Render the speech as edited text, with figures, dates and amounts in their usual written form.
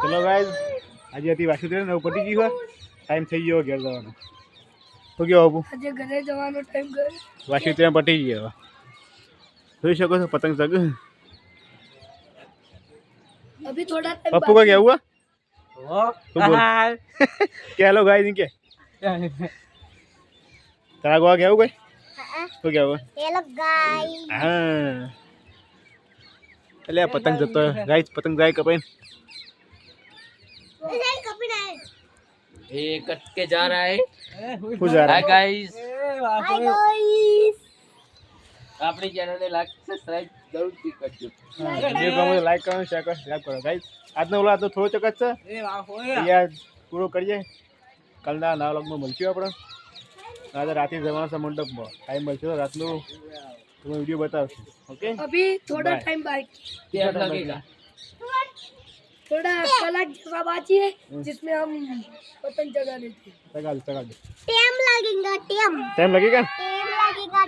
ચલો ગાઈઝ આજે હતી વાસુદેવ ને પટી ગઈ હોય ટાઈમ થઈ ગયો ઘેર જવાનો તો કેવો બાબુ આજે ઘરે જવાનો ટાઈમ ગયો વાસુદેવ પટી ગયો જોઈ શકો છો પતંગ ચગ अभी थोड़ा टाइम पप्पू का क्या हुआ तू बोल क्या लो गाइस इनके तेरा हुआ क्या हुआ तो क्या हुआ हेलो गाइस हाँ चले पतंग जतो गाइस पतंग जाए कपेन ये कट के जा रहा है हो जा रहा हाय गाइस हाय गाइस अपनी चैनल ने लाइक सब्सक्राइब जरूर करજો वीडियो को लाइक करो शेयर करो सब्सक्राइब करो गाइस आज નો વ્લોગ તો થોડો ચકત છે યાર પૂરો કરીએ કાલના નવા વ્લોગમાં મળશું આપણે આજે રાતે જવાનો છે મંડપમાં ટાઈમ મળશે તો રાતનો તમે વિડિયો બતાવશું ઓકે अभी थोड़ा Bye. टाइम बाकी क्या लगेगा थोड़ा कलाक जैसा बाकी है जिसमें हम पतंग जगा लेते हैं चगा दो टेम लगेगा टेम टाइम लगेगा टेम लगेगा